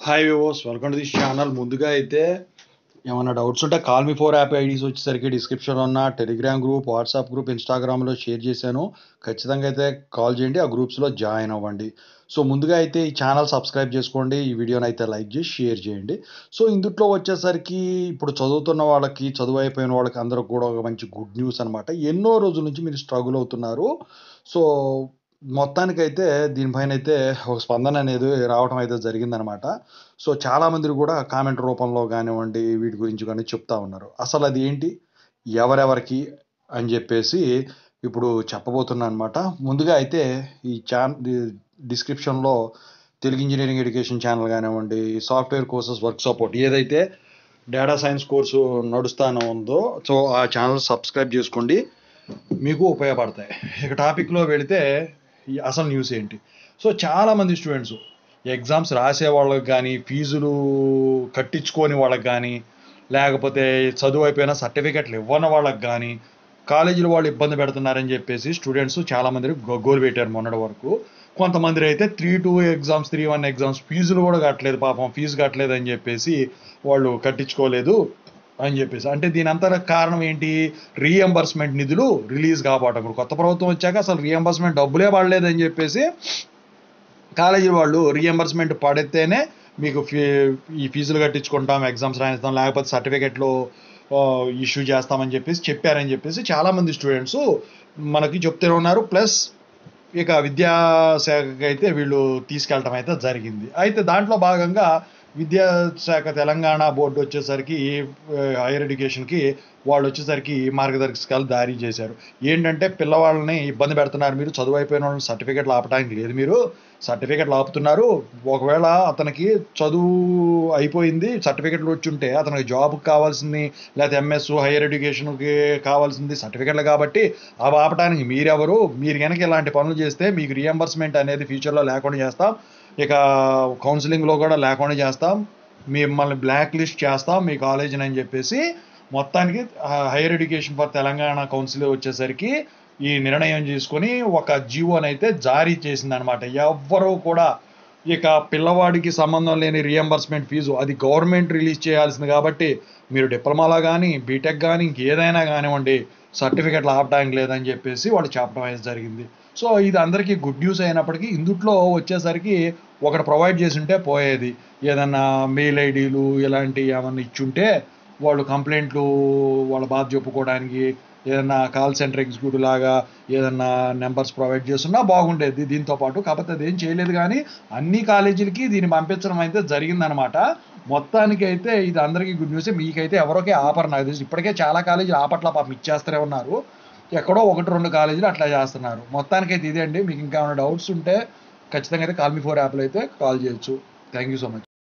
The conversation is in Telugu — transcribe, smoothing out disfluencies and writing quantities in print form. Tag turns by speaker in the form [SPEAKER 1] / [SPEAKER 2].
[SPEAKER 1] Hi viewers, welcome to this channel. ముందుగా అయితే ఏమైనా డౌట్స్ ఉంటే call me four app IDs వచ్చేసరికి డిస్క్రిప్షన్లో ఉన్న టెలిగ్రామ్ గ్రూప్, వాట్సాప్ గ్రూప్, ఇన్స్టాగ్రామ్లో షేర్ చేశాను. ఖచ్చితంగా అయితే కాల్ చేయండి, ఆ గ్రూప్స్లో జాయిన్ అవ్వండి. సో ముందుగా అయితే ఈ ఛానల్ సబ్స్క్రైబ్ చేసుకోండి, ఈ వీడియోని అయితే లైక్ చేసి షేర్ చేయండి. సో ఇందుట్లో వచ్చేసరికి ఇప్పుడు చదువుతున్న వాళ్ళకి, చదువు అయిపోయిన వాళ్ళకి అందరికి కూడా ఒక మంచి గుడ్ న్యూస్ అనమాట. ఎన్నో రోజుల నుంచి మీరు స్ట్రగుల్ అవుతున్నారు. సో మొత్తానికైతే దీనిపైన అయితే ఒక స్పందన అనేది రావడం అయితే జరిగిందనమాట. సో చాలామంది కూడా కామెంట్ రూపంలో కానివ్వండి, వీటి గురించి కానీ చెప్తా ఉన్నారు. అసలు అది ఏంటి, ఎవరెవరికి అని చెప్పేసి ఇప్పుడు చెప్పబోతున్నాను అనమాట. ముందుగా అయితే ఈ డిస్క్రిప్షన్లో తెలుగు ఇంజనీరింగ్ ఎడ్యుకేషన్ ఛానల్ కానివ్వండి, సాఫ్ట్వేర్ కోర్సెస్ వర్క్ సపోర్ట్ ఏదైతే డేటా సైన్స్ కోర్సు నడుస్తానో ఉందో, సో ఆ ఛానల్ సబ్స్క్రైబ్ చేసుకోండి, మీకు ఉపయోగపడతాయి. ఇక టాపిక్లో వెళితే అసలు న్యూస్ ఏంటి. సో చాలామంది స్టూడెంట్స్ ఎగ్జామ్స్ రాసే వాళ్ళకి కానీ, ఫీజులు కట్టించుకోని వాళ్ళకి కానీ, లేకపోతే చదువు అయిపోయిన సర్టిఫికెట్లు ఇవ్వని వాళ్ళకి కానీ, కాలేజీలు వాళ్ళు ఇబ్బంది పెడుతున్నారని చెప్పేసి స్టూడెంట్స్ చాలామంది గోల్ పెట్టారు మొన్నటి వరకు. కొంతమంది అయితే 3-2 ఎగ్జామ్స్, 3-1 ఎగ్జామ్స్ ఫీజులు కూడా కట్టలేదు, పాపం ఫీజు కట్టలేదు అని చెప్పేసి వాళ్ళు కట్టించుకోలేదు అని చెప్పేసి. అంటే దీని అంతా కారణం ఏంటి, రీఎంబర్స్మెంట్ నిధులు రిలీజ్ కాపాడటం. ఇప్పుడు కొత్త ప్రభుత్వం వచ్చాక అసలు రీఎంబర్స్మెంట్ డబ్బులే పడలేదని చెప్పేసి కాలేజీ వాళ్ళు రీఎంబర్స్మెంట్ పడితేనే మీకు ఈ ఫీజులు కట్టించుకుంటాం, ఎగ్జామ్స్ రాయిస్తాం, లేకపోతే సర్టిఫికెట్లు ఇష్యూ చేస్తామని చెప్పేసి చెప్పారని చెప్పేసి చాలామంది స్టూడెంట్స్ మనకి చెప్తూనే ఉన్నారు. ప్లస్ ఇక విద్యాశాఖకి అయితే వీళ్ళు తీసుకెళ్ళటం అయితే జరిగింది. అయితే దాంట్లో భాగంగా విద్యాశాఖ తెలంగాణ బోర్డు వచ్చేసరికి హైయర్ ఎడ్యుకేషన్కి వాళ్ళు వచ్చేసరికి మార్గదర్శకాలు జారీ చేశారు. ఏంటంటే పిల్లవాళ్ళని ఇబ్బంది పెడుతున్నారు, మీరు చదువు అయిపోయిన వాళ్ళని సర్టిఫికెట్లు ఆపడానికి లేదు, మీరు సర్టిఫికెట్లు ఆపుతున్నారు. ఒకవేళ అతనికి చదువు అయిపోయింది, సర్టిఫికెట్లు వచ్చి ఉంటే అతనికి జాబ్కి కావాల్సింది, లేకపోతే ఎంఎస్ హైయర్ ఎడ్యుకేషన్కి కావాల్సింది సర్టిఫికెట్లు, కాబట్టి అవి ఆపడానికి మీరెవరు, మీరు కనుక ఇలాంటి పనులు చేస్తే మీకు రీఎంబర్స్మెంట్ అనేది ఫ్యూచర్లో లేకుండా చేస్తాం, ఇక కౌన్సిలింగ్లో కూడా లేకుండా చేస్తాం, మిమ్మల్ని బ్లాక్ లిస్ట్ చేస్తాం మీ కాలేజీని అని చెప్పేసి మొత్తానికి higher education for Telangana council వచ్చేసరికి ఈ నిర్ణయం తీసుకొని ఒక జీవోని అయితే జారీ చేసిందనమాట. ఎవ్వరూ కూడా ఇక పిల్లవాడికి సంబంధం లేని రీఎంబర్స్మెంట్ ఫీజు అది గవర్నమెంట్ రిలీజ్ చేయాల్సింది, కాబట్టి మీరు డిప్లొమాలో కానీ, బీటెక్ కానీ, ఇంకేదైనా కానివ్వండి, సర్టిఫికెట్లు ఆపడానికి లేదని చెప్పేసి వాళ్ళు చెప్పడం అయితే జరిగింది. సో ఇది అందరికీ గుడ్ న్యూస్ అయినప్పటికీ ఇందుట్లో వచ్చేసరికి ఒకటి ప్రొవైడ్ చేసి ఉంటే పోయేది. ఏదన్నా మెయిల్ ఐడీలు ఇలాంటివి ఏమన్నా ఇచ్చుంటే వాళ్ళు కంప్లైంట్లు వాళ్ళ బాధ చెప్పుకోవడానికి ఏదన్నా కాల్ సెంటర్ ఎగ్జిక్యూటివ్ లాగా ఏదన్నా నెంబర్స్ ప్రొవైడ్ చేస్తున్నా బాగుండేది దీంతో పాటు. కాకపోతే అదేం చేయలేదు, కానీ అన్ని కాలేజీలకి దీన్ని పంపించడం అయితే జరిగిందనమాట. మొత్తానికి అయితే ఇది అందరికీ గుడ్ న్యూస్. మీకైతే ఎవరికే ఆపరు, నాకు తెలిసి ఇప్పటికే చాలా కాలేజీలు ఆపట్ల, పాపం ఇచ్చేస్తూనే ఉన్నారు. ఎక్కడో 1-2 కాలేజీలు అట్లా చేస్తున్నారు. మొత్తానికైతే ఇదే అండి. మీకు ఇంకా ఏమైనా డౌట్స్ ఉంటే ఖచ్చితంగా అయితే కాల్ మీ ఫోర్ యాప్లో అయితే కాల్ చేయొచ్చు. Thank you so much.